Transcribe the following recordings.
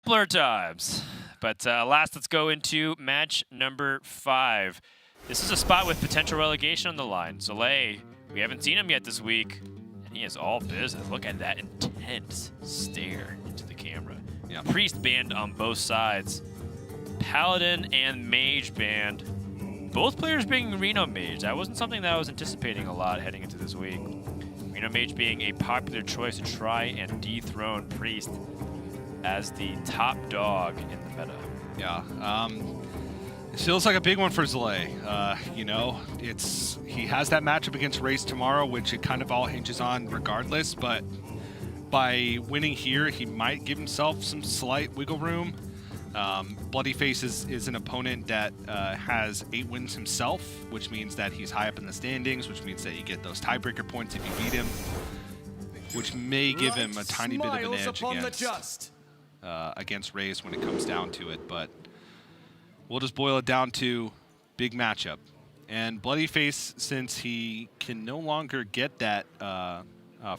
simpler times. But last, let's go into match number 5. This is a spot with potential relegation on the line. Zalae, we haven't seen him yet this week, and he is all business. Look at that intense stare into the camera. Yeah. Priest banned on both sides. Paladin and Mage banned. Both players being Reno Mage. That wasn't something that I was anticipating a lot heading into this week. Reno Mage being a popular choice to try and dethrone Priest as the top dog in the meta. Yeah, it feels like a big one for Zalae. You know, he has that matchup against Raze tomorrow, which it kind of all hinges on regardless, but by winning here, he might give himself some slight wiggle room. Bloodyface is an opponent that has 8 wins himself, which means that he's high up in the standings, which means that you get those tiebreaker points if you beat him, which may give him a tiny bit of an edge against Raze when it comes down to it. But we'll just boil it down to big matchup. And Bloodyface, since he can no longer get that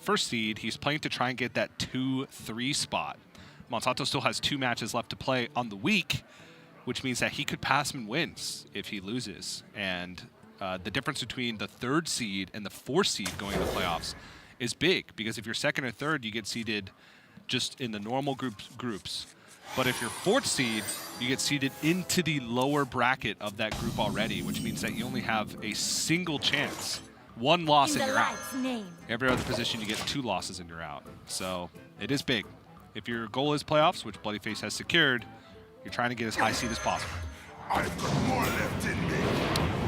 first seed, he's playing to try and get that 2-3 spot. Monsanto still has 2 matches left to play on the week, which means that he could pass him in wins if he loses. And the difference between the 3rd seed and the 4th seed going to the playoffs is big, because if you're 2nd or 3rd, you get seeded just in the normal groups. But if you're 4th seed, you get seeded into the lower bracket of that group already, which means that you only have a single chance. 1 loss and you're out. Every other position, you get 2 losses and you're out. So it is big. If your goal is playoffs, which Bloodyface has secured, you're trying to get as high seed as possible. I've got more left in me.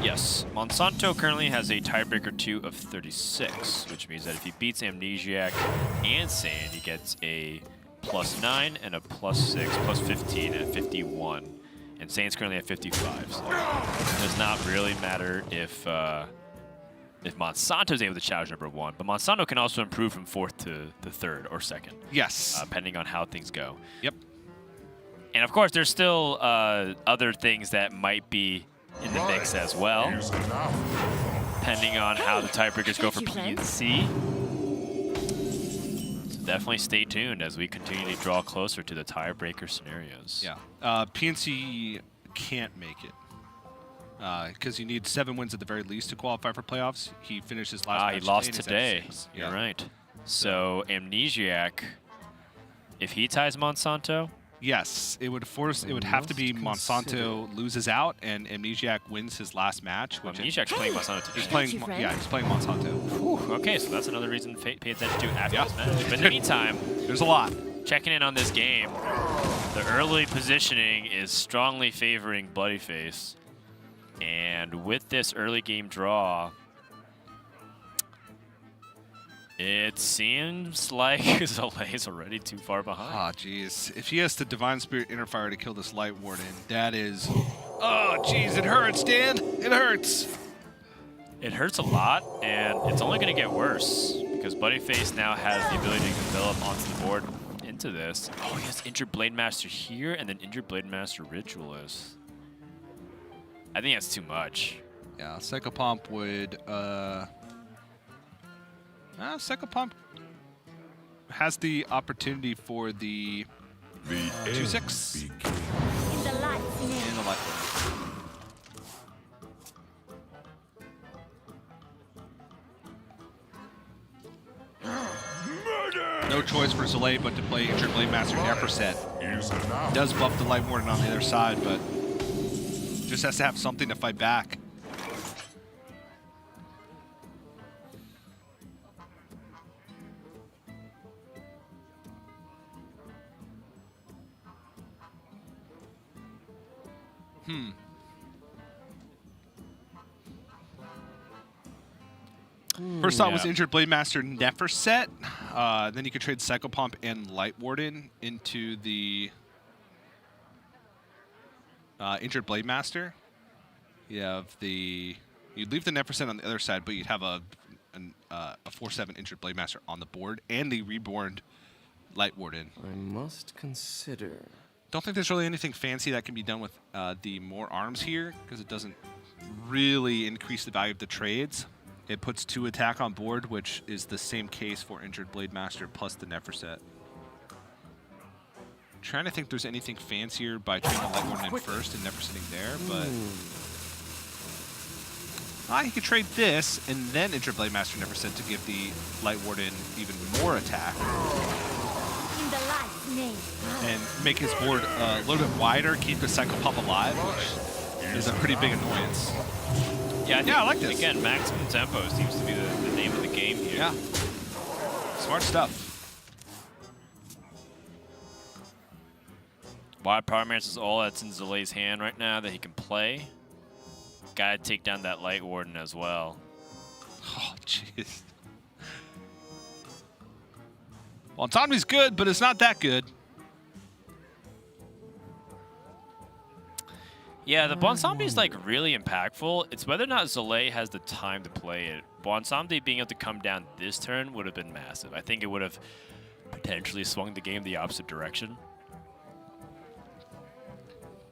Yes, Monsanto currently has a tiebreaker 2 of 36, which means that if he beats Amnesiac and Sand, he gets a +9 and a +6, +15 at 51. And Sand's currently at 55, so it does not really matter if Monsanto is able to challenge number 1, but Monsanto can also improve from 4th to the 3rd or 2nd. Yes. Depending on how things go. Yep. And of course, there's still other things that might be in the mix as well, depending on how the tiebreakers go for P and C. So definitely stay tuned as we continue to draw closer to the tiebreaker scenarios. Yeah. PNC can't make it. Because you need 7 wins at the very least to qualify for playoffs. He finished his last match he lost today. today. You're right. So Amnesiac, if he ties Monsanto, yes, it would force. It would have to be Monsanto loses out and Amnesiac wins his last match. Which Amnesiac's playing Monsanto today. He's playing. Yeah, he's playing Monsanto. Whew, okay, so that's another reason to pay attention to after this match. But in the meantime, there's a lot. Checking in on this game, the early positioning is strongly favoring Bloodyface. And with this early game draw, it seems like Zalae's already too far behind. Ah, jeez. If he has the Divine Spirit Interfire to kill this Light Warden, that is... Oh, jeez, it hurts, Dan. It hurts. It hurts a lot, and it's only going to get worse because Bloodyface now has the ability to develop onto the board into this. Oh, he has Injured Blade Master here and then Injured Blade Master Ritualist. I think that's too much. Yeah, Psychopomp would... Psychopomp has the opportunity for the 2-6. In the light. No choice for Zalae but to play Injured Blade Master Neferset. Does buff the Light Warden on the other side, but just has to have something to fight back. First thought was Injured Blade Master Neferset. Then you could trade Psychopomp and Light Warden into the Injured Blade Master. You have the... You'd leave the Neferset on the other side, but you'd have a 4/7 Injured Blade Master on the board and the Reborn Light Warden. I must consider. Don't think there's really anything fancy that can be done with the more arms here, because it doesn't really increase the value of the trades. It puts 2 attack on board, which is the same case for Injured Blade Master plus the Neferset. Trying to think there's anything fancier by trading the Light Warden in first and never sitting there, but... he could trade this and then enter Blademaster Never Said to give the Light Warden even more attack. In the light's name. And make his board a little bit wider, keep the Psycho Pop alive, which is a pretty big annoyance. Yeah, I like this. Again, maximum tempo seems to be the name of the game here. Yeah. Smart stuff. Wild Pyromancer is all that's in Zalae's hand right now that he can play. Gotta take down that Light Warden as well. Oh, jeez. Well, Tomy's good, but it's not that good. Yeah, the Bonsombi is like really impactful. It's whether or not Zalae has the time to play it. Bonsombi being able to come down this turn would have been massive. I think it would have potentially swung the game the opposite direction.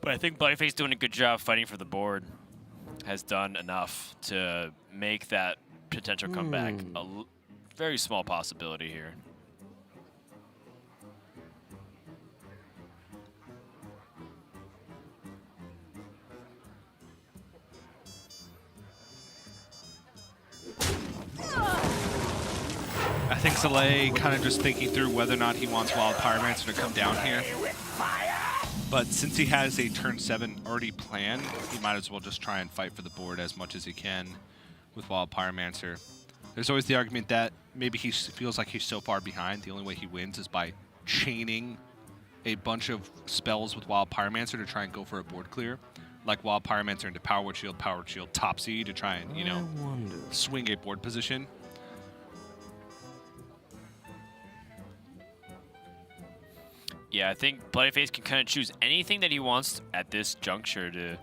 But I think bloodyface doing a good job fighting for the board has done enough to make that potential comeback a very small possibility here. I think Zalae kind of just thinking through whether or not he wants Wild Pyromancer to come down here. But since he has a turn 7 already planned, he might as well just try and fight for the board as much as he can with Wild Pyromancer. There's always the argument that maybe he feels like he's so far behind, the only way he wins is by chaining a bunch of spells with Wild Pyromancer to try and go for a board clear. Like Wild Pyromancer into Power Word Shield, Topsy to try and, you know, swing a board position. Yeah, I think bloodyface can kind of choose anything that he wants at this juncture to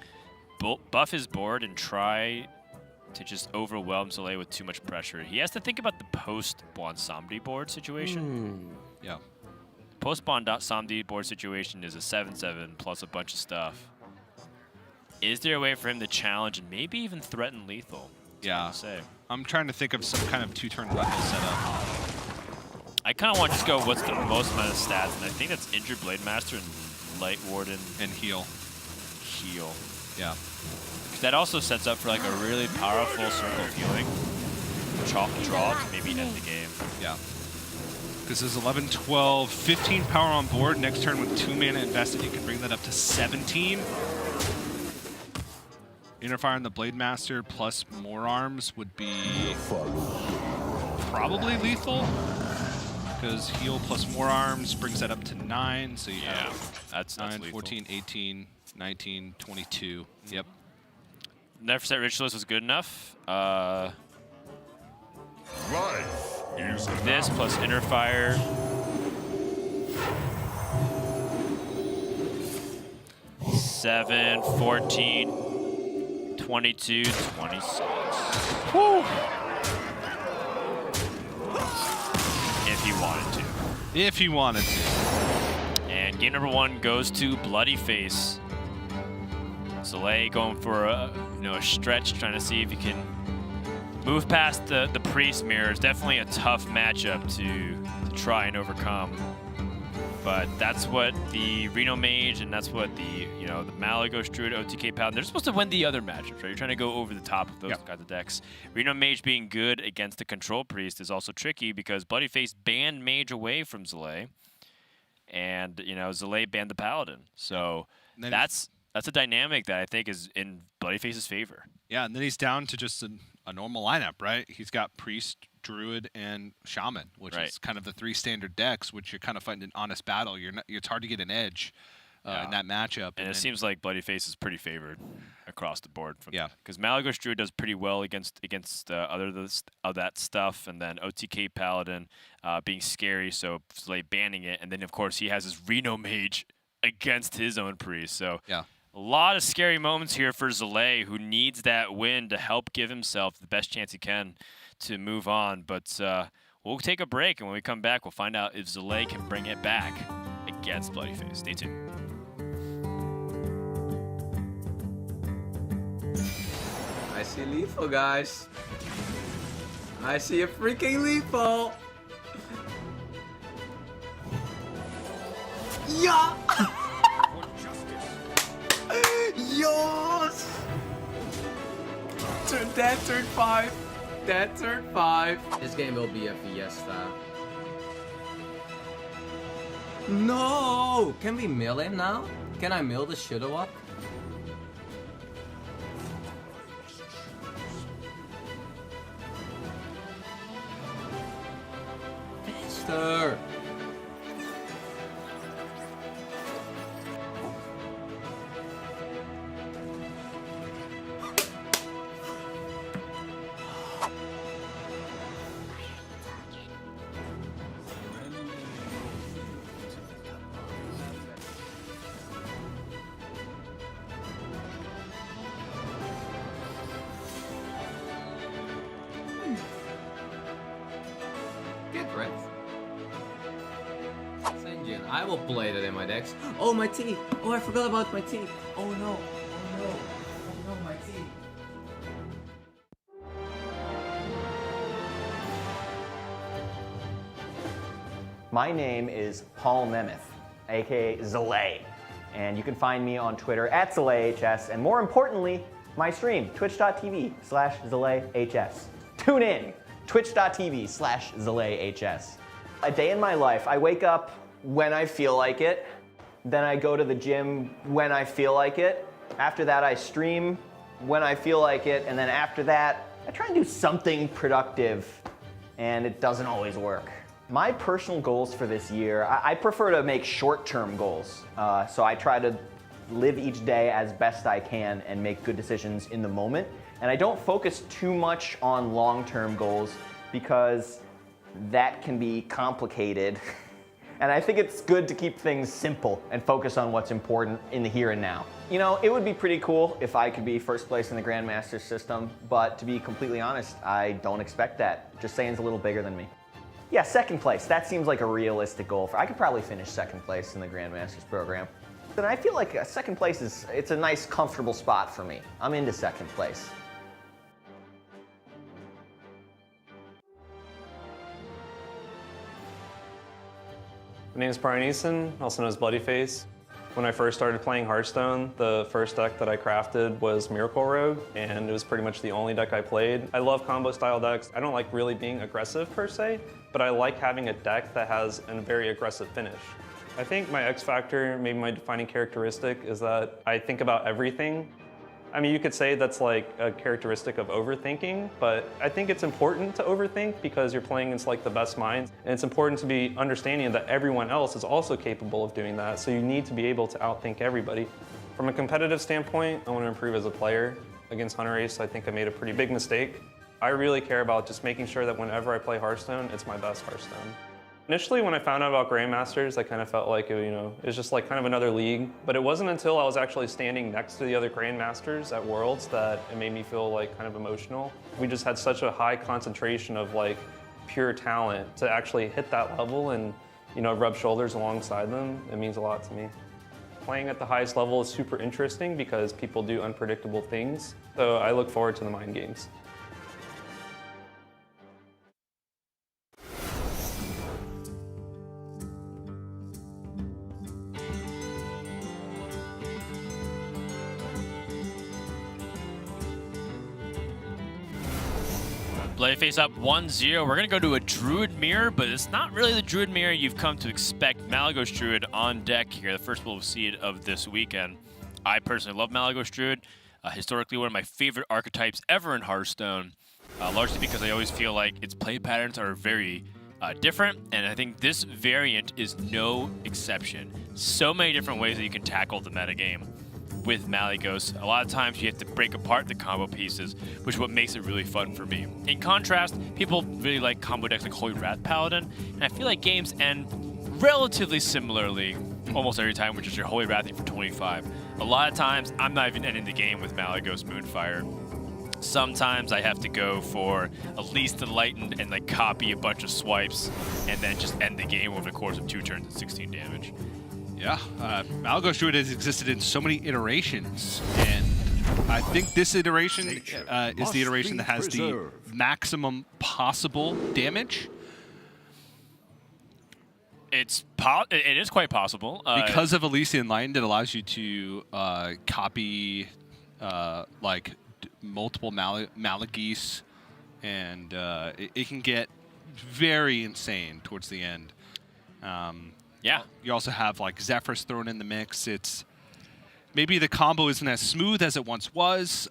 buff his board and try to just overwhelm Zalae with too much pressure. He has to think about the post-Bonsombi board situation. Yeah. Post-Bonsombi board situation is a 7/7 plus a bunch of stuff. Is there a way for him to challenge and maybe even threaten lethal? Yeah. Say. I'm trying to think of some kind of 2-turn lethal setup. I kind of want to just go what's the most amount of stats, and I think that's Injured Blademaster and Light Warden. And heal. Heal. Yeah. That also sets up for like a really powerful circle of healing. Draw to maybe end the game. Yeah. This is 11, 12, 15 power on board. Next turn with 2 mana invested, you can bring that up to 17. Interfire on the Blademaster plus more arms would be probably lethal. Because heal plus more arms brings that up to 9. So you have that's 9, lethal. 14, 18, 19, 22. Yep. Never Set Ritualist was good enough. Life is This plus Interfire. Seven, 14, 22, 26. Woo! If he wanted to. If he wanted to. And game number 1 goes to bloodyface. Zalae going for a stretch, trying to see if he can move past the priest mirror. It's definitely a tough matchup to try and overcome. But that's what the Reno Mage and that's what the Malagos Druid, OTK Paladin, they're supposed to win the other matchups, right? You're trying to go over the top of those kinds of decks. Reno Mage being good against the Control Priest is also tricky because bloodyface banned Mage away from Zalae. And, Zalae banned the Paladin. So that's a dynamic that I think is in bloodyface's favor. Yeah, and then he's down to just a normal lineup, right? He's got Priest, Druid, and Shaman, which is kind of the 3 standard decks, which you're kind of fighting an honest battle. It's hard to get an edge in that matchup. And it seems like bloodyface is pretty favored across the board. Yeah. Because Malagos Druid does pretty well against other of that stuff, and then OTK Paladin being scary, so Zalae banning it, and then of course he has his Reno Mage against his own Priest. So yeah. A lot of scary moments here for Zalae, who needs that win to help give himself the best chance he can to move on. But we'll take a break, and when we come back, we'll find out if Zalae can bring it back against bloodyface. Stay tuned. I see lethal, guys. I see a freaking lethal. Yeah! Yes! Turn 5. That turn 5. This game will be a fiesta. No! Can we mill him now? Can I mill the Shadow up? Faster! Get ready. Senjin, I will play that in my decks. Oh, my tea! Oh, I forgot about my tea! Oh no! Oh no! Oh no, my tea! My name is Paul Nemeth, aka Zalae, and you can find me on Twitter at ZalaeHS, and more importantly, my stream, twitch.tv/ZalaeHS. Tune in, twitch.tv/ZalaeHS. A day in my life, I wake up when I feel like it, then I go to the gym when I feel like it, after that I stream when I feel like it, and then after that, I try and do something productive, and it doesn't always work. My personal goals for this year, I prefer to make short-term goals. So I try to live each day as best I can and make good decisions in the moment. And I don't focus too much on long-term goals because that can be complicated. And I think it's good to keep things simple and focus on what's important in the here and now. You know, it would be pretty cool if I could be first place in the Grandmasters system, but to be completely honest, I don't expect that. Just saying's a little bigger than me. Yeah, second place. That seems like a realistic goal. I could probably finish second place in the Grandmasters program. And I feel like second place it's a nice, comfortable spot for me. I'm into second place. My name is Brian Eason, also known as Bloodyface. When I first started playing Hearthstone, the first deck that I crafted was Miracle Rogue, and it was pretty much the only deck I played. I love combo style decks. I don't like really being aggressive per se, but I like having a deck that has a very aggressive finish. I think my X factor, maybe my defining characteristic, is that I think about everything. I mean, you could say that's like a characteristic of overthinking, but I think it's important to overthink because you're playing against like the best minds. And it's important to be understanding that everyone else is also capable of doing that. So you need to be able to outthink everybody. From a competitive standpoint, I want to improve as a player. Against Hunter Ace, I think I made a pretty big mistake. I really care about just making sure that whenever I play Hearthstone, it's my best Hearthstone. Initially, when I found out about Grandmasters, I kind of felt like it was just like kind of another league. But it wasn't until I was actually standing next to the other Grandmasters at Worlds that it made me feel like kind of emotional. We just had such a high concentration of like pure talent to actually hit that level and rub shoulders alongside them. It means a lot to me. Playing at the highest level is super interesting because people do unpredictable things. So I look forward to the mind games. Bloodyface up 1-0. We're going to go to a Druid mirror, but it's not really the Druid mirror you've come to expect. Malygos Druid on deck here, the first Wolf Seed of this weekend. I personally love Malygos Druid. Historically, one of my favorite archetypes ever in Hearthstone, largely because I always feel like its play patterns are very different, and I think this variant is no exception. So many different ways that you can tackle the metagame with Malygos. A lot of times you have to break apart the combo pieces, which is what makes it really fun for me. In contrast, people really like combo decks like Holy Wrath Paladin, and I feel like games end relatively similarly almost every time, which is your Holy Wrathing for 25. A lot of times, I'm not even ending the game with Malygos Moonfire. Sometimes I have to go for at least enlightened and like copy a bunch of swipes and then just end the game over the course of 2 turns at 16 damage. Yeah, Malygos Druid has existed in so many iterations, and I think this iteration is the iteration that has the maximum possible damage. It is quite possible. Because of Elysian Enlightened, it allows you to copy like multiple Malagis, and it can get very insane towards the end. Yeah. You also have like Zephrys thrown in the mix. It's maybe the combo isn't as smooth as it once was.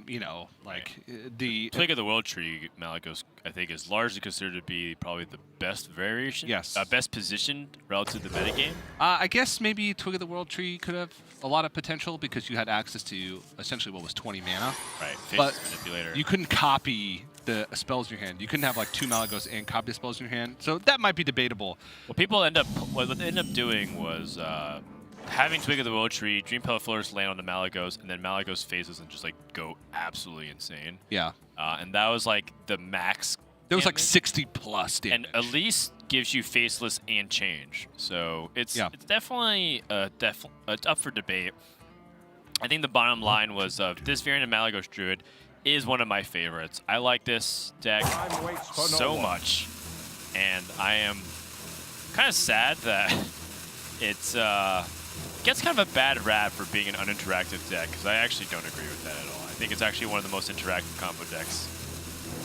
You know, like the Twig of the World Tree Malagos, I think, is largely considered to be probably the best variation. Yes. Best positioned relative to the metagame. I guess maybe Twig of the World Tree could have a lot of potential because you had access to essentially what was 20 mana. Right. But Faceless Manipulator. you couldn't copy the spells in your hand. You couldn't have like 2 Malagos and copy the spells in your hand. So that might be debatable. What they ended up doing was having Twig of the World Tree, Dream Petal Flourish land on the Malagos, and then Malagos phases and just like go absolutely insane. Yeah. And that was like the max. There was like damage. 60 plus damage. And Elise gives you Faceless and Change. So it's definitely it's up for debate. I think the bottom line was this variant of Malagos Druid is one of my favorites. I like this deck so much. And I am kind of sad that it's gets kind of a bad rap for being an uninteractive deck, because I actually don't agree with that at all. I think it's actually one of the most interactive combo decks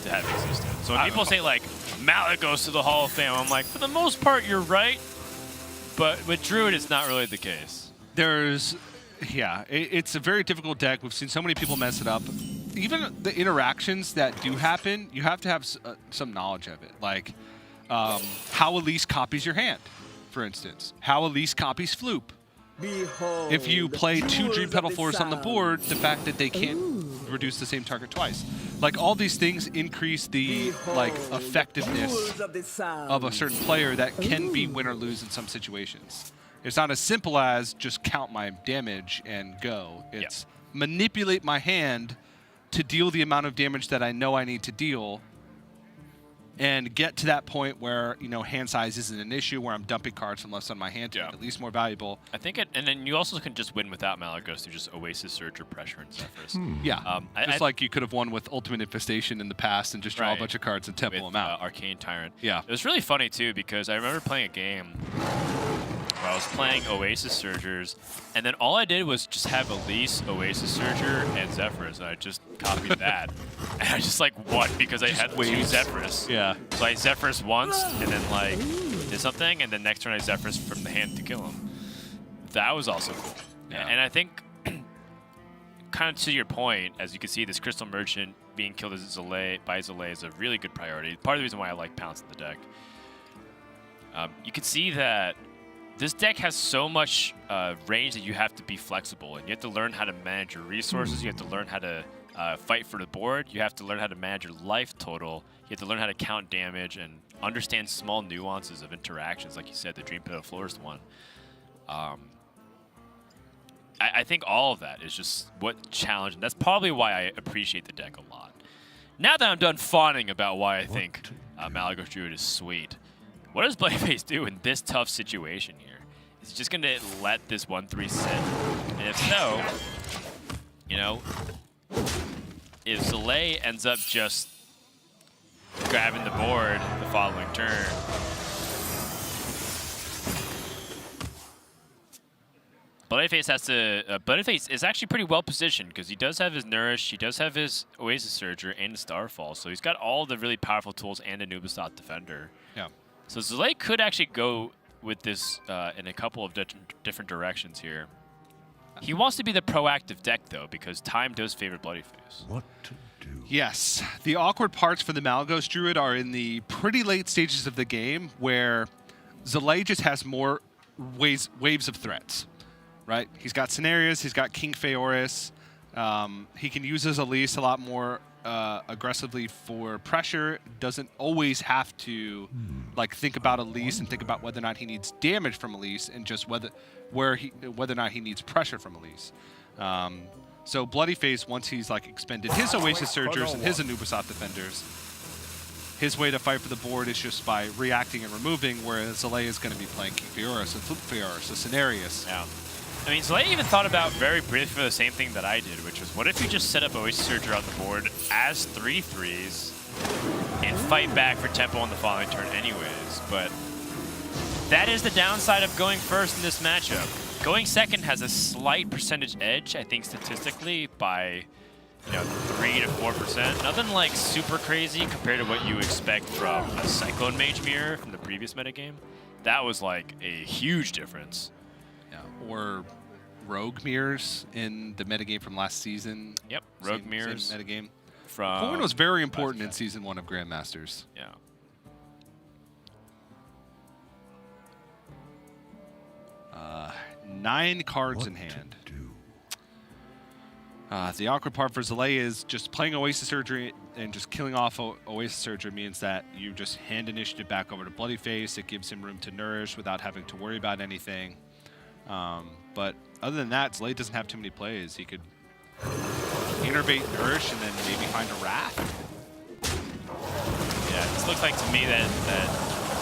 to have existed. So when people say like Malagos to the Hall of Fame, I'm like, for the most part, you're right. But with Druid, it's not really the case. It's a very difficult deck. We've seen so many people mess it up. Even the interactions that do happen, you have to have some knowledge of it. Like how Elise copies your hand, for instance. How Elise copies Floop. Behold, If you play 2 jewels Dream Petal of the Floors on the sun. board, the fact that they can't reduce the same target twice. Like, all these things increase the like effectiveness Jewels of the sun. of a certain player that can be win or lose in some situations. It's not as simple as just count my damage and go. It's manipulate my hand to deal the amount of damage that I know I need to deal, and get to that point where, you know, hand size isn't an issue, where I'm dumping cards from left side of my hand to make it at least more valuable. I think and then you also can just win without Malagos through just Oasis Surge or Pressure and Zephrys. Yeah, just like you could have won with Ultimate Infestation in the past and just draw a bunch of cards and temple with, them out. Arcane Tyrant. Yeah. It was really funny, too, because I remember playing a game where I was playing Oasis Surgers, and then all I did was just have Elise, Oasis Surger, and Zephrys, and I just copied that. And I just, like, won because I had 2 Zephrys. Yeah. So I Zephrys once, and then, like, did something, and then next turn I Zephrys from the hand to kill him. That was also cool. Yeah. And I think, kind of to your point, as you can see, this Crystal Merchant being killed as by Zalae is a really good priority. Part of the reason why I like Pounce in the deck. You can see that this deck has so much range that you have to be flexible, and you have to learn how to manage your resources. You have to learn how to fight for the board. You have to learn how to manage your life total. You have to learn how to count damage and understand small nuances of interactions, like you said, the Dream Petal Floors one. I think all of that is just what challenge, and that's probably why I appreciate the deck a lot. Now that I'm done fawning about why I think Malagos Druid is sweet, what does bloodyface do in this tough situation here? Is he just going to let this 1/3 sit? And if so, you know, if Zalae ends up just grabbing the board the following turn, bloodyface has to. Bloodyface is actually pretty well positioned because he does have his Nourish, he does have his Oasis Surger, and Starfall. So he's got all the really powerful tools and a Nubisat Defender. Yeah. So Zalae could actually go with this in a couple of different directions here. He wants to be the proactive deck, though, because time does favor bloodyface. What to do? Yes. The awkward parts for the Malagos Druid are in the pretty late stages of the game, where Zalae just has more waves of threats, right? He's got Scenarios, he's got King Feoris. He can use his Elise a lot more aggressively for pressure. Doesn't always have to like think about Elise and think about whether or not he needs damage from Elise, and just whether or not he needs pressure from Elise. So bloodyface, once he's like expended his Oasis Surgers and his Anubisat Defenders, his way to fight for the board is just by reacting and removing, whereas Zalae is going to be playing King Feoris and Floop Feoris, a Scenarius. Yeah. I mean, Zalae even thought about very briefly for the same thing that I did, which was, what if you just set up Oasis Surger on the board as 3/3s and fight back for tempo on the following turn anyways? But That is the downside of going first in this matchup. Going second has a slight percentage edge, I think statistically, by 3 to 4%. Nothing like super crazy compared to what you expect from a Cyclone Mage Mirror from the previous metagame. That was like a huge difference. Yeah, or Rogue Mirrors in the metagame from last season. Yep, Rogue Mirrors. Same metagame. From Corn was very important in Season 1 of Grandmasters. Yeah. 9 cards in hand. The awkward part for Zalae is just playing Oasis Surgery and just killing off Oasis Surgery means that you just hand initiative back over to Bloodyface. It gives him room to nourish without having to worry about anything. But other than that, Zalae doesn't have too many plays. He could innervate Nourish and then maybe find a Wrath. Yeah, this looks like to me that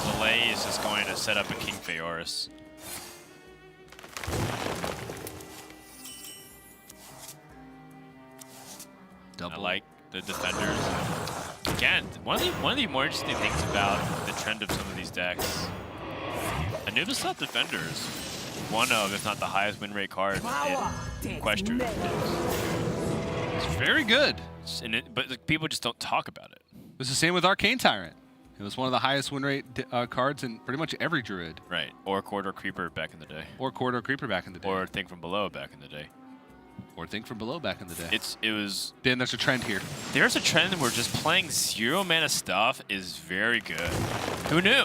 Zalae is just going to set up a King Feoris. Double. I like the defenders. Again, one of the more interesting things about the trend of some of these decks, Anubis Top Defenders, one of, if not the highest win rate card in Question. It's very good. But people just don't talk about it. It was the same with Arcane Tyrant. It was one of the highest win rate cards in pretty much every Druid. Right, or Corridor Creeper back in the day. Or Corridor Creeper back in the day. Or Think From Below back in the day. Or Think From Below back in the day. It was... Dan, there's a trend here. There's a trend where just playing 0 mana stuff is very good. Who knew?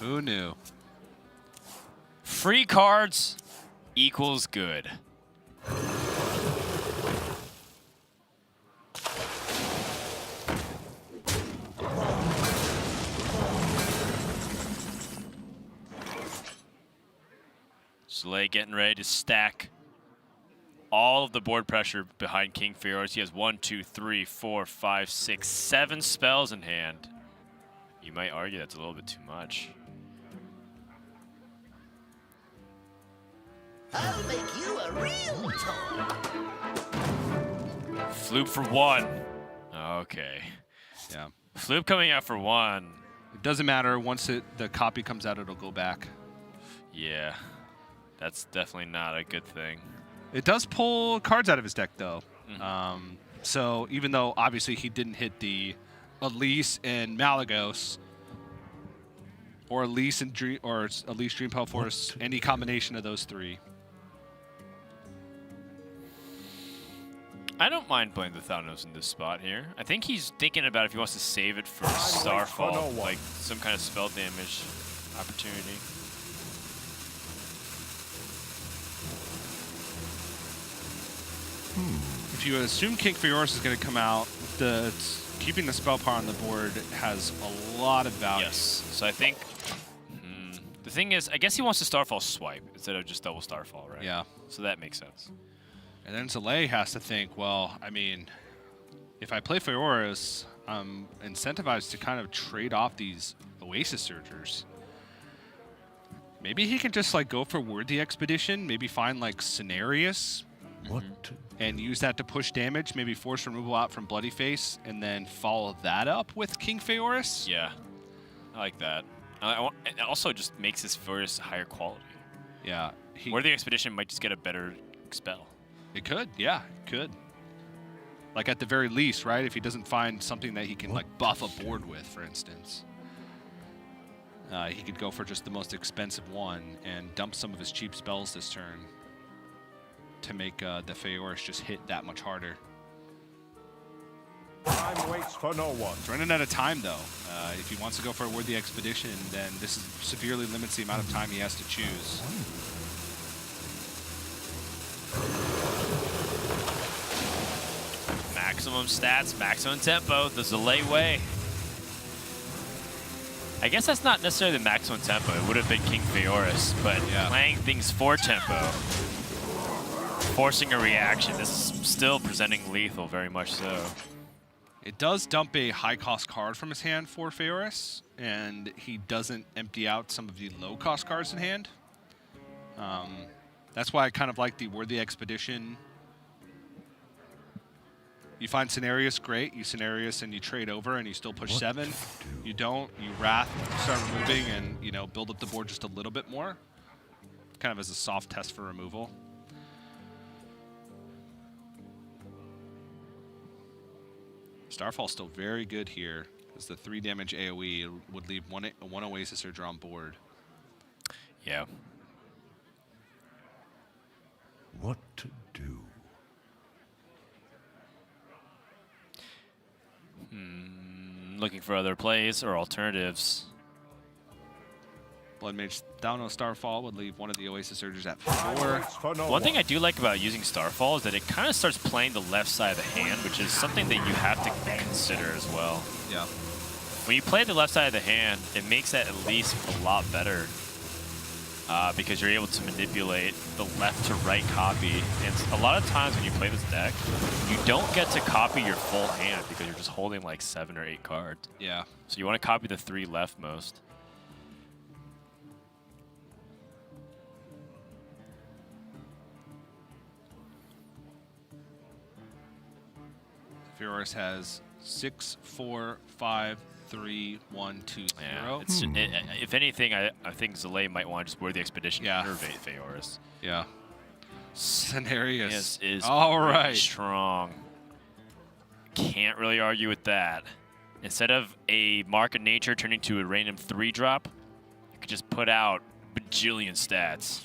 Who knew? Free cards equals good. Zalae getting ready to stack all of the board pressure behind King Feoris. He has 1, 2, 3, 4, 5, 6, 7 spells in hand. You might argue that's a little bit too much. I'll make you a real toy. Floop for 1. Okay. Yeah. Floop coming out for 1. It doesn't matter. Once the copy comes out, it'll go back. Yeah. That's definitely not a good thing. It does pull cards out of his deck, though. So even though obviously he didn't hit the Elise and Malagos, or Elise and Elise Dreampel Force, any combination of those 3. I don't mind playing the Thanatos in this spot here. I think he's thinking about if he wants to save it for Starfall, like some kind of spell damage opportunity. If you assume King Feoris is going to come out, keeping the spell power on the board has a lot of value. Yes. So I think the thing is, I guess he wants to Starfall swipe instead of just double Starfall, right? Yeah. So that makes sense. And then Zalae has to think, well, I mean, if I play Feoris, I'm incentivized to kind of trade off these Oasis Surgers. Maybe he can just like go for Worthy Expedition, maybe find like Cenarius. And use that to push damage, maybe force removal out from Bloodyface, and then follow that up with King Feoris? Yeah, I like that. It also just makes his Feoris higher quality. Yeah. Worthy Expedition might just get a better spell. It could, yeah, it could. Like at the very least, right? If he doesn't find something that he can like buff a board with, for instance. He could go for just the most expensive one and dump some of his cheap spells this turn to make the Feoris just hit that much harder. Time waits for no one. He's running out of time, though. If he wants to go for a Worthy Expedition, then this severely limits the amount of time he has to choose. Maximum stats, maximum tempo, the Zalae way. I guess that's not necessarily the maximum tempo. It would have been King Feoris, but playing things for tempo, forcing a reaction, this is still presenting lethal, very much so. It does dump a high-cost card from his hand for Feoris, and he doesn't empty out some of the low-cost cards in hand. That's why I kind of like the Worthy Expedition You find Cenarius, great. You Cenarius and you trade over and you still push 7. You don't, you Wrath, start removing and, you know, build up the board just a little bit more. Kind of as a soft test for removal. Starfall's still very good here, as the 3 damage AoE would leave one Oasis Surger on board. Yeah. What to do? Looking for other plays or alternatives. Blood Mage Thalnos Starfall would leave one of the Oasis Surgers at 4. One thing I do like about using Starfall is that it kind of starts playing the left side of the hand, which is something that you have to consider as well. Yeah. When you play the left side of the hand, it makes that at least a lot better because you're able to manipulate the left to right copy. And a lot of times when you play this deck, you don't get to copy your full hand because you're just holding like 7 or 8 cards. Yeah. So you want to copy the 3 leftmost. Fioris has 6, 4, 5, 3, 1, 2, 0. Yeah, if anything, I think Zalae might want to just wear the Expedition to innervate Feoris. Yeah. Cenarius is all right. Really strong. Can't really argue with that. Instead of a Mark of Nature turning to a random 3-drop, you could just put out bajillion stats.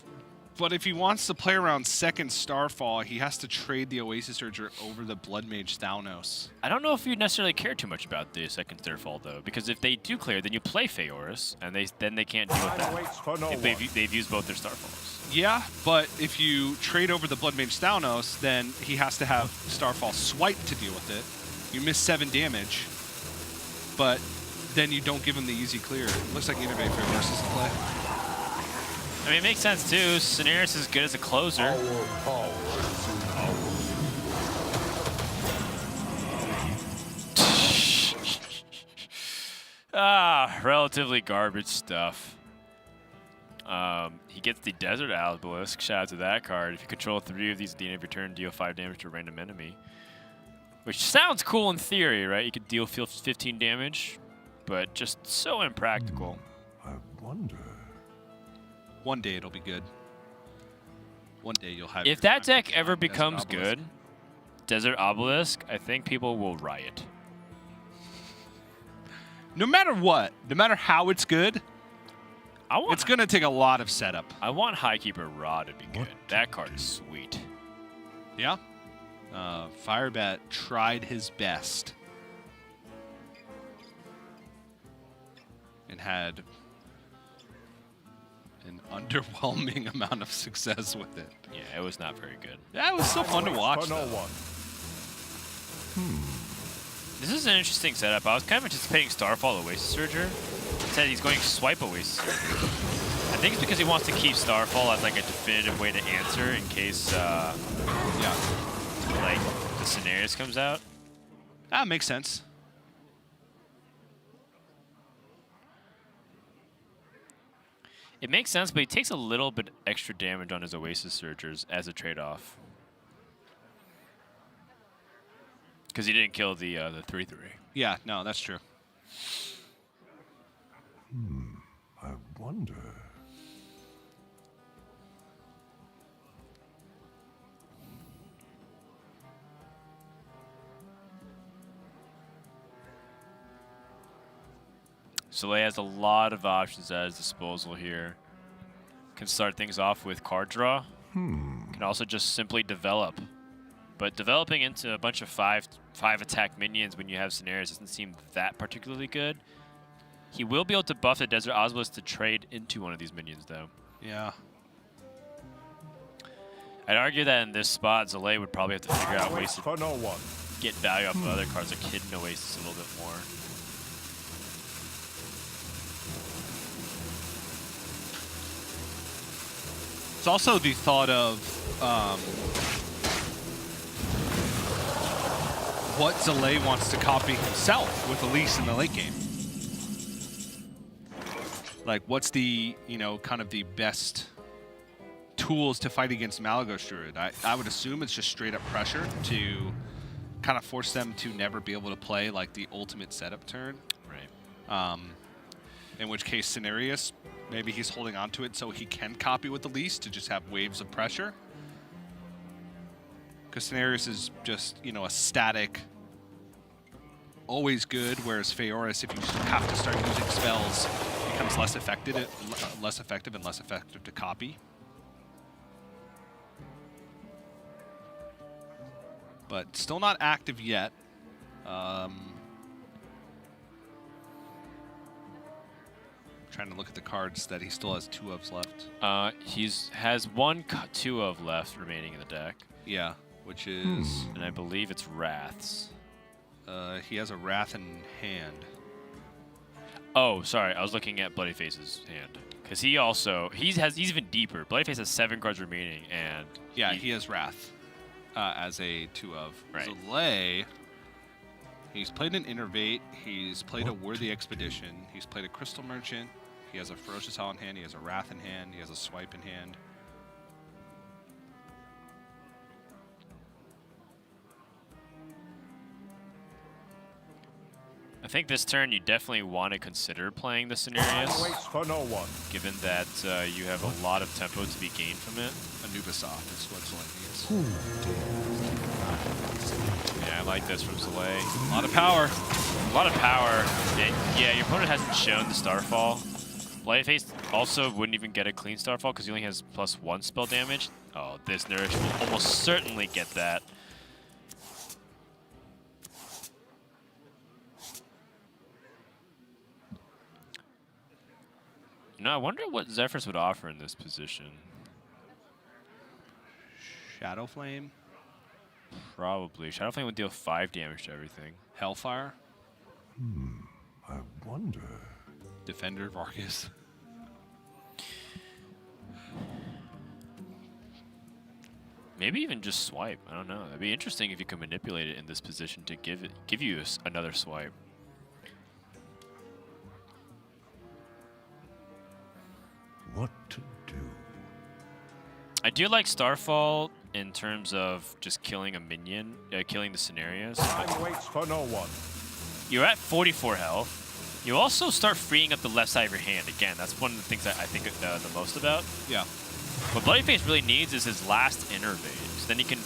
But if he wants to play around second Starfall, he has to trade the Oasis Surger over the Blood Mage Thalnos. I don't know if you necessarily care too much about the second Starfall, though, because if they do clear, then you play Feoris, and then they can't deal with that. If they've used both their Starfalls. Yeah, but if you trade over the Blood Mage Thalnos, then he has to have Starfall swipe to deal with it. You miss 7 damage, but then you don't give him the easy clear. Looks like Innervate Feoris is the play. I mean, it makes sense, too. Cenarius is good as a closer. Relatively garbage stuff. He gets the Desert Obelisk. Shout out to that card. If you control 3 of these at the end of your turn, deal 5 damage to a random enemy. Which sounds cool in theory, right? You could deal 15 damage, but just so impractical. I wonder. One day it'll be good. One day you'll have. If that deck ever becomes good, Desert Obelisk, I think people will riot. No matter what, no matter how it's good, it's going to take a lot of setup. I want Highkeeper Ra to be good. That card is sweet. Yeah. Firebat tried his best and had an underwhelming amount of success with it. Yeah, it was not very good. Yeah, it was still fun to watch. This is an interesting setup. I was kind of anticipating Starfall Oasis Surger. Instead, he's going Swipe Oasis Surger. I think it's because he wants to keep Starfall as like a definitive way to answer in case, like the Cenarius comes out. That makes sense. It makes sense, but he takes a little bit extra damage on his Oasis Surgers as a trade-off. Because he didn't kill the 3/3. Yeah, no, that's true. I wonder. Zalae has a lot of options at his disposal here. Can start things off with card draw. Can also just simply develop. But developing into a bunch of 5 attack minions when you have Cenarius doesn't seem that particularly good. He will be able to buff the Desert Obelisk to trade into one of these minions, though. Yeah. I'd argue that in this spot, Zalae would probably have to figure out ways to get value off of other cards like Hidden Oasis a little bit more. It's also the thought of what Zalae wants to copy himself with Elise in the late game. Like, what's the, you know, kind of the best tools to fight against Malagos Druid? I would assume it's just straight up pressure to kind of force them to never be able to play like the ultimate setup turn. Right. In which case, Cenarius, maybe he's holding on to it so he can copy with the least to just have waves of pressure. Because Cenarius is just, you know, a static, always good, whereas Feoris, if you have to start using spells, becomes less effective and less effective to copy. But still not active yet. Trying to look at the cards that he still has 2 ofs left. Has 1 2 of left remaining in the deck. Yeah, which is... And I believe it's Wraths. He has a Wrath in hand. Oh, sorry. I was looking at Bloodyface's hand. Because he's even deeper. Bloodyface has 7 cards remaining, and... Yeah, he has Wrath as a 2 of. Right. Zalae, he's played an Innervate. He's played a Worthy Expedition. He's played a Crystal Merchant. He has a Ferocious Howl in hand. He has a Wrath in hand. He has a Swipe in hand. I think this turn you definitely want to consider playing the Cenarius. Waits for no one. Given that you have a lot of tempo to be gained from it. Anubisoft is what Zalae needs. Yeah, I like this from Zalae. A lot of power. A lot of power. Yeah, your opponent hasn't shown the Starfall. Bloodyface also wouldn't even get a clean Starfall because he only has +1 spell damage. Oh, this Nourish will almost certainly get that. You know, I wonder what Zephrys would offer in this position. Shadow Flame. Probably. Shadow Flame would deal 5 damage to everything. Hellfire. I wonder. Defender Vargas. Maybe even just swipe. I don't know. That'd be interesting if you could manipulate it in this position to give you another swipe. What to do? I do like Starfall in terms of just killing a minion, killing the scenarios. Time waits for no one. You're at 44 health. You also start freeing up the left side of your hand. Again, that's one of the things that I think the most about. Yeah. What Bloodyface really needs is his last Innervate. So then he can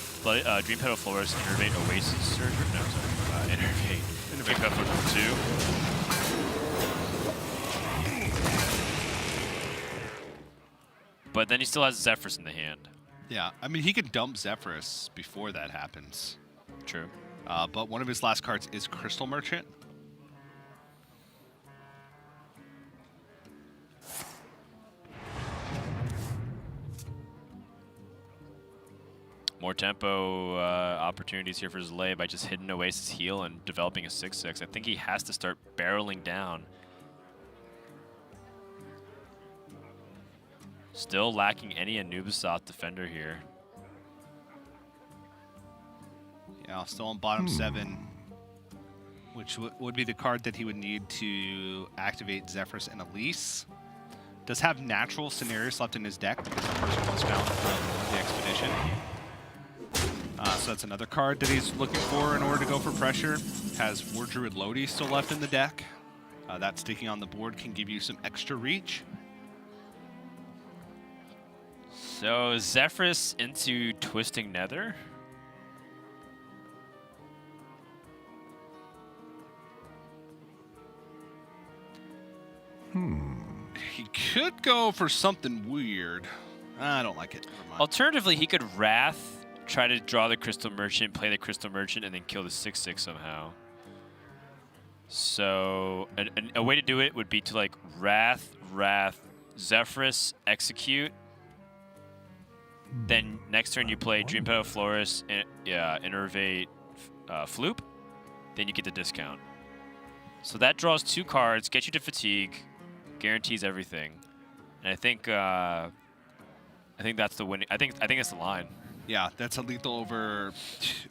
Dream Petal Florist, Innervate Oasis Surgery. No, sorry. Innervate. Dream Petal Florist 2. But then he still has Zephrys in the hand. Yeah, I mean, he can dump Zephrys before that happens. True. But one of his last cards is Crystal Merchant. More tempo opportunities here for Zalae by just hitting Oasis heal and developing a 6/6. I think he has to start barreling down. Still lacking any Anubisoft defender here. Yeah, still on bottom 7, which would be the card that he would need to activate Zephrys and Elise. Does have natural Cenarius left in his deck because the person was found from the expedition. So that's another card that he's looking for in order to go for pressure. Has War Druid Lodi still left in the deck. That sticking on the board can give you some extra reach. So Zephrys into Twisting Nether. He could go for something weird. I don't like it. Never mind. Alternatively, he could Wrath, try to draw the Crystal Merchant, play the Crystal Merchant, and then kill the 6/6 somehow. So a way to do it would be to like Wrath, Zephrys, execute. Then next turn you play Dream Petal Florist, Innervate, Floop. Then you get the discount. So that draws 2 cards, gets you to fatigue, guarantees everything. And I think that's the winning. I think that's the line. Yeah, that's a lethal over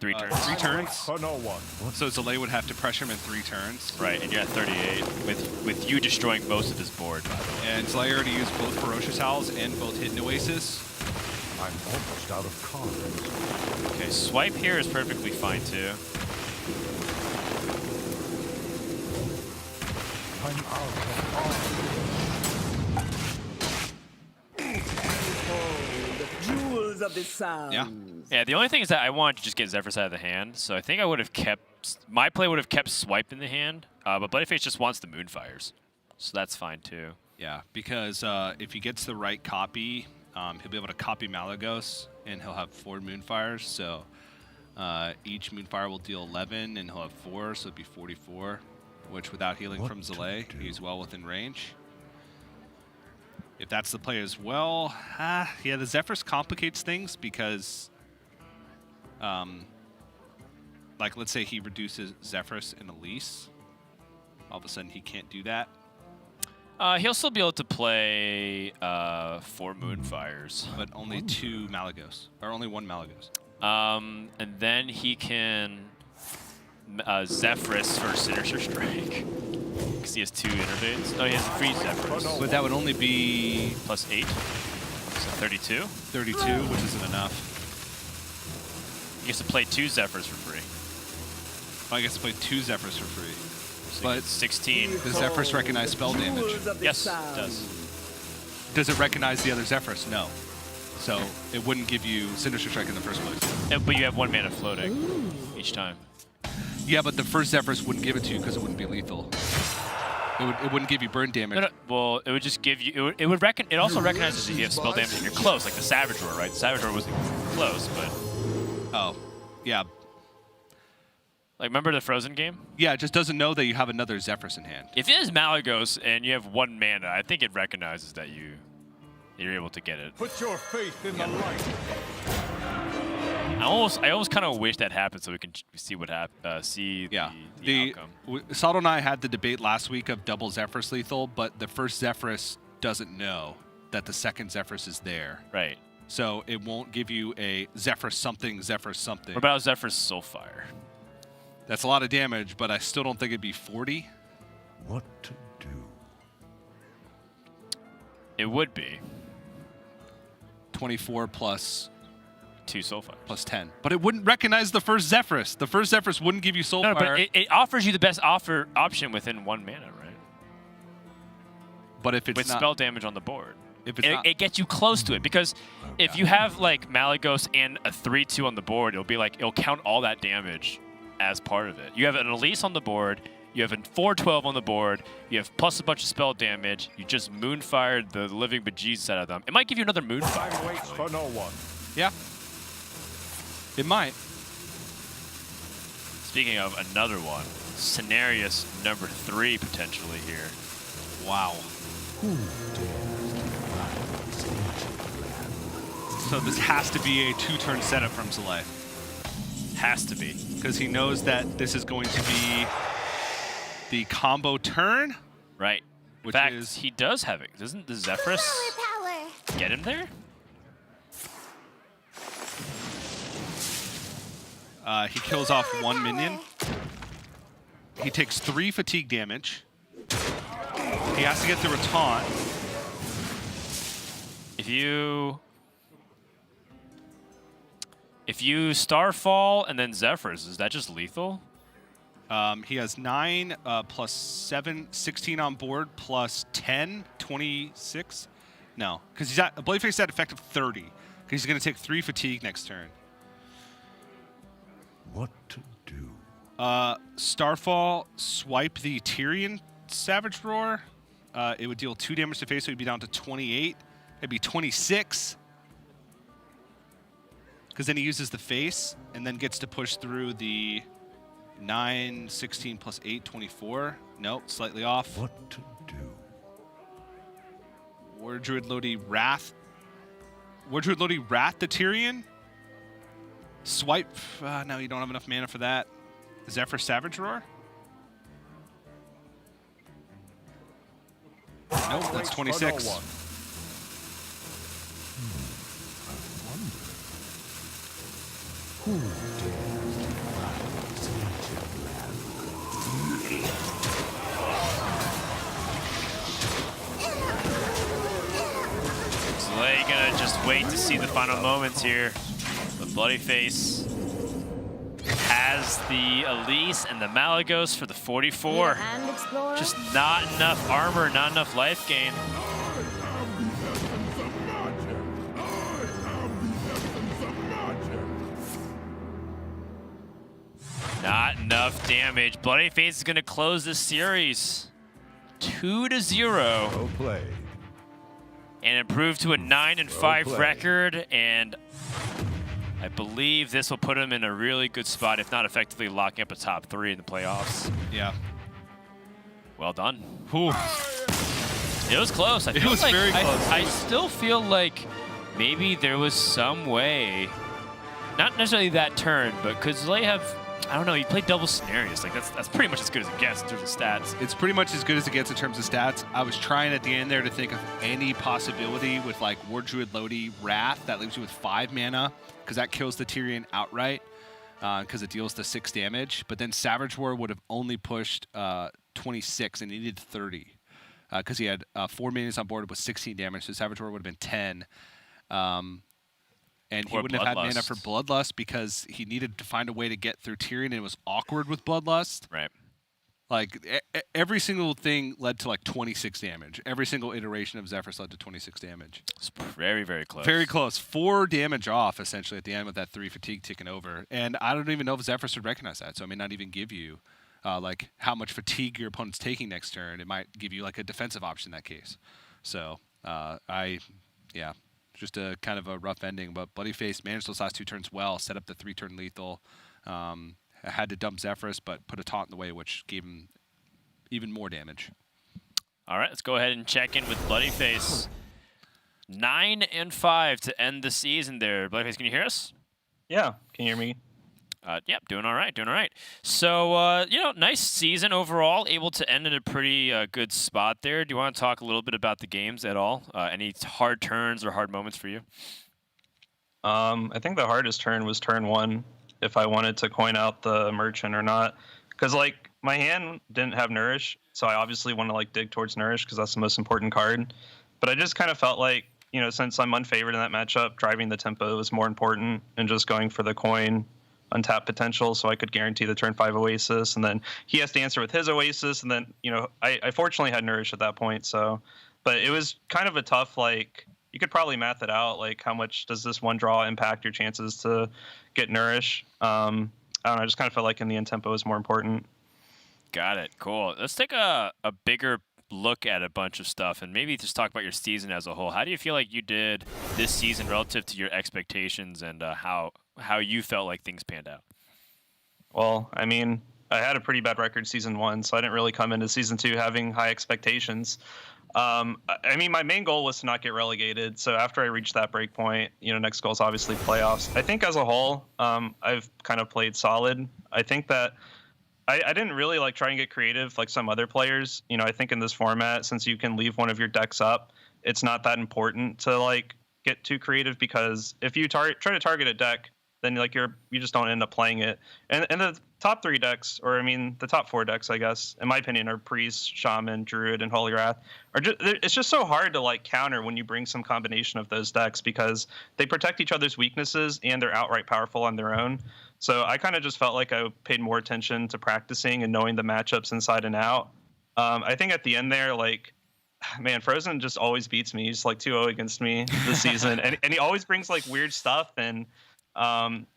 3 turns. 3 turns. For no one. So Zalae would have to pressure him in 3 turns. Right, and you're at 38 with you destroying most of his board. By the way. And Zalae already used both Ferocious Howls and both Hidden Oasis. I'm almost out of cards. Okay, swipe here is perfectly fine too. I'm out of arms. Behold, jewels of the sun. Yeah. Yeah, the only thing is that I wanted to just get Zephyrs out of the hand, so I think I would have kept... My play would have kept Swipe in the hand, but Bloodyface just wants the Moonfires. So that's fine, too. Yeah, because if he gets the right copy, he'll be able to copy Malagos, and he'll have 4 Moonfires. So each Moonfire will deal 11, and he'll have 4, so it'd be 44. Which, without healing from Zalae, he's well within range. If that's the play as well, yeah, the Zephyrs complicates things because, like, let's say he reduces Zephyrs and Elise. All of a sudden, he can't do that. He'll still be able to play 4 Moonfires. But only 2 Malagos, or only 1 Malagos. And then he can Zephyrus for Sinister Strike. Because he has 2 Innervates. Oh, he has a free Zephyrus. But that would only be... Plus 8. So 32. 32, which isn't enough. He gets to play 2 Zephyrs for free. Oh, I guess to play 2 Zephyrs for free. So but 16. Does Zephyrs recognize spell damage? Yes, it does. Does it recognize the other Zephyrs? No. So it wouldn't give you Sinister Strike in the first place. Yeah, but you have 1 mana floating each time. Yeah, but the first Zephyrs wouldn't give it to you because it wouldn't be lethal. It wouldn't give you burn damage. No, well, it would just give you. It also recognizes if you have spell damage and you're close, like the Savage Roar, right? The Savage Roar wasn't close, but. Oh, yeah. Like, remember the Frozen game? Yeah, it just doesn't know that you have another Zephyrs in hand. If it is Malagos and you have 1 mana, I think it recognizes that you're able to get it. Put your faith in the light. I almost kind of wish that happened so we can see what see the outcome. Sato and I had the debate last week of double Zephyrs lethal, but the first Zephyrs doesn't know that the second Zephyrs is there. Right. So it won't give you a Zephyrs something, Zephyrs something. What about Zephyrs Soulfire? That's a lot of damage, but I still don't think it'd be 40. What to do? It would be 24 plus 2 Soulfire. Plus 10. But it wouldn't recognize the first Zephyrs. The first Zephyrs wouldn't give you Soulfire. No, but it offers you the best option within 1 mana, right? But if it's with not, spell damage on the board. If it's not, it gets you close to it, because if you have like Malagos and a 3/2 on the board, it'll count all that damage as part of it. You have an Elise on the board, you have a 4/12 on the board, you have plus a bunch of spell damage, you just Moonfired the living bejesus out of them. It might give you another Moonfire. Time waits for no one. Yeah. It might. Speaking of another one, Cenarius number 3 potentially here. Wow. So this has to be a 2-turn setup from Zalae. Has to be. Because he knows that this is going to be the combo turn. Right. In fact, he does have it. Doesn't the Zephyrus get him there? He kills off 1 minion. He takes 3 fatigue damage. He has to get through a taunt. If you Starfall and then Zephyrs, is that just lethal? He has 9 plus 7, 16 on board, plus 10, 26. No, because he's at Bloodyface at effective 30. Because he's going to take 3 fatigue next turn. What to do? Starfall, swipe the Tyrian Savage Roar. It would deal 2 damage to face, so he'd be down to 28. It'd be 26. Because then he uses the face and then gets to push through the 9, 16 plus 8, 24. Nope, slightly off. What to do? War Druid Lodi Wrath. War Druid Lodi Wrath the Tyrian. Swipe. No, you don't have enough mana for that. Zephyr Savage Roar. Nope, that's 26. Who dares defy this ancient land? Zalae gonna just wait to see the final moments here. But Bloodyface has the Elise and the Malagos for the 44. And Explorer. Just not enough armor, not enough life gain. Not enough damage. Bloodyface is going to close this series 2-0 Well played. and improve to a 9-5 record. And I believe this will put him in a really good spot, if not effectively locking up a top 3 in the playoffs. Yeah. Well done. Whew. It was close. It was very close. I still feel like maybe there was some way, not necessarily that turn, but could Zalae have, I don't know, he played double scenarios. Like that's pretty much as good as it gets in terms of stats. It's pretty much as good as it gets in terms of stats. I was trying at the end there to think of any possibility with like War Druid Lodi Wrath that leaves you with 5 mana, because that kills the Tyrion outright, because it deals the 6 damage. But then Savage War would have only pushed 26 and he needed 30, because he had 4 minions on board with 16 damage, so Savage War would have been 10. And he wouldn't have had mana for Bloodlust because he needed to find a way to get through Tyrion, and it was awkward with Bloodlust. Right. Like, every single thing led to, like, 26 damage. Every single iteration of Zephrys led to 26 damage. It's very, very close. Very close. 4 damage off, essentially, at the end with that 3 fatigue ticking over. And I don't even know if Zephrys would recognize that, so it may not even give you, like, how much fatigue your opponent's taking next turn. It might give you, like, a defensive option in that case. So, yeah. Just a kind of a rough ending, but Bloodyface managed those last 2 turns well, set up the 3-turn lethal, had to dump Zephrys, but put a taunt in the way, which gave him even more damage. All right, let's go ahead and check in with Bloodyface. 9-5 to end the season there. Bloodyface, can you hear us? Yeah, can you hear me? Yep, doing all right, doing all right. So, nice season overall, able to end in a pretty good spot there. Do you want to talk a little bit about the games at all? Any hard turns or hard moments for you? I think the hardest turn was turn 1, if I wanted to coin out the merchant or not. Because, like, my hand didn't have Nourish, so I obviously want to, like, dig towards Nourish because that's the most important card. But I just kind of felt like, since I'm unfavored in that matchup, driving the tempo was more important and just going for the coin untap potential, so I could guarantee the turn 5 Oasis, and then he has to answer with his Oasis, and then I fortunately had Nourish at that point. So, but it was kind of a tough, like, you could probably math it out, like how much does this one draw impact your chances to get Nourish. I don't know, I just kind of felt like in the end tempo is more important. Got it. Cool. Let's take a bigger look at a bunch of stuff and maybe just talk about your season as a whole. How do you feel like you did this season relative to your expectations, and how you felt like things panned out? Well, I mean, I had a pretty bad record season 1, so I didn't really come into season 2 having high expectations. I mean, my main goal was to not get relegated. So after I reached that break point, next goal is obviously playoffs. I think as a whole, I've kind of played solid. I think that I didn't really like try and get creative like some other players. I think in this format, since you can leave one of your decks up, it's not that important to like get too creative, because if you try to target a deck, then like you just don't end up playing it. And the top 3 decks, or I mean the top 4 decks, I guess, in my opinion, are Priest, Shaman, Druid, and Holy Wrath. It's just so hard to like counter when you bring some combination of those decks, because they protect each other's weaknesses and they're outright powerful on their own. So I kind of just felt like I paid more attention to practicing and knowing the matchups inside and out. I think at the end there, like, man, Frozen just always beats me. He's like 2-0 against me this season, and he always brings like weird stuff. And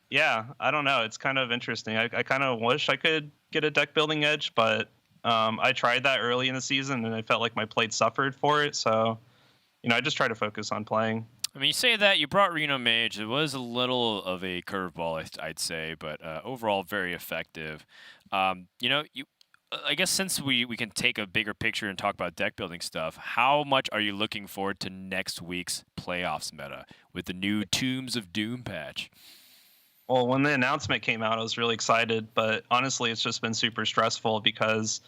yeah, I don't know. It's kind of interesting. I kind of wish I could get a deck building edge, but I tried that early in the season, and I felt like my play suffered for it. So, I just try to focus on playing. I mean, you say that you brought Reno Mage. It was a little of a curveball, I'd say, but overall very effective. I guess since we can take a bigger picture and talk about deck building stuff, how much are you looking forward to next week's playoffs meta with the new Tombs of Doom patch? Well, when the announcement came out, I was really excited, but honestly, it's just been super stressful because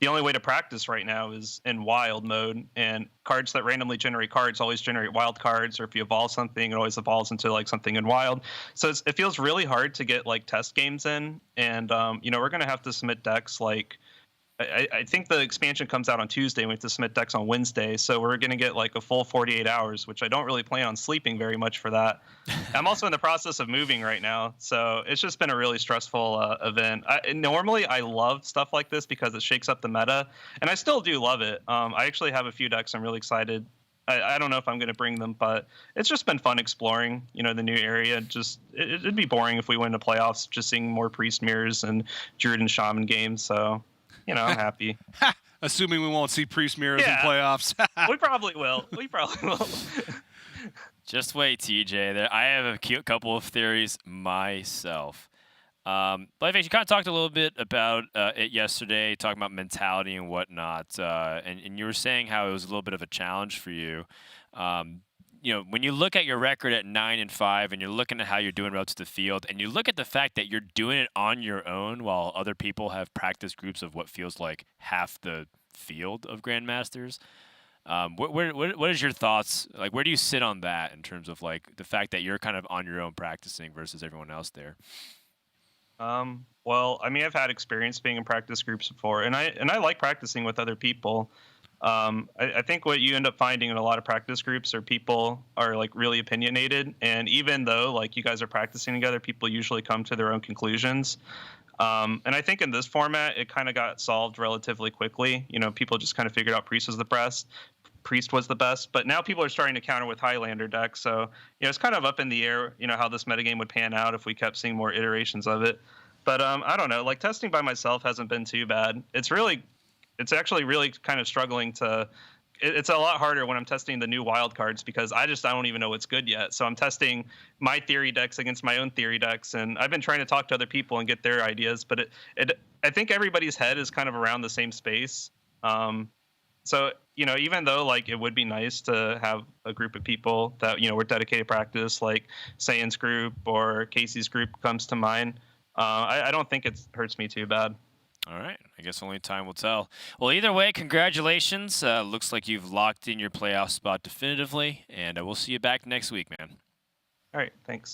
the only way to practice right now is in wild mode, and cards that randomly generate cards always generate wild cards, or if you evolve something, it always evolves into like something in wild. So it feels really hard to get like test games in, and we're going to have to submit decks like I think the expansion comes out on Tuesday, and we have to submit decks on Wednesday. So we're going to get like a full 48 hours, which I don't really plan on sleeping very much for that. I'm also in the process of moving right now. So it's just been a really stressful event. Normally, I love stuff like this because it shakes up the meta, and I still do love it. I actually have a few decks I'm really excited. I don't know if I'm going to bring them, but it's just been fun exploring, the new area. Just it'd be boring if we went to playoffs just seeing more Priest Mirrors and Druid and Shaman games. So, I'm happy. Assuming we won't see Priest Mirrors in playoffs. We probably will. Just wait, TJ. I have a couple of theories myself. Bloodyface, you kind of talked a little bit about it yesterday, talking about mentality and whatnot, and you were saying how it was a little bit of a challenge for you. When you look at your record at 9-5, and you're looking at how you're doing relative to the field, and you look at the fact that you're doing it on your own while other people have practice groups of what feels like half the field of Grandmasters. What is your thoughts? Like, where do you sit on that in terms of like the fact that you're kind of on your own practicing versus everyone else there? Well, I mean, I've had experience being in practice groups before, and I like practicing with other people. I think what you end up finding in a lot of practice groups are people are like really opinionated, and even though like you guys are practicing together, people usually come to their own conclusions. And I think in this format, it kind of got solved relatively quickly. People just kind of figured out Priest was the best, but now people are starting to counter with Highlander decks. So, it's kind of up in the air, how this metagame would pan out if we kept seeing more iterations of it. But I don't know, like testing by myself hasn't been too bad. It's actually really kind of struggling to, it's a lot harder when I'm testing the new wild cards because I don't even know what's good yet. So I'm testing my theory decks against my own theory decks. And I've been trying to talk to other people and get their ideas, but I think everybody's head is kind of around the same space. So, even though like it would be nice to have a group of people that, were dedicated to practice, like Sayan's group or Casey's group comes to mind, I don't think it hurts me too bad. All right. I guess only time will tell. Well, either way, congratulations. Looks like you've locked in your playoff spot definitively, and we'll see you back next week, man. All right. Thanks.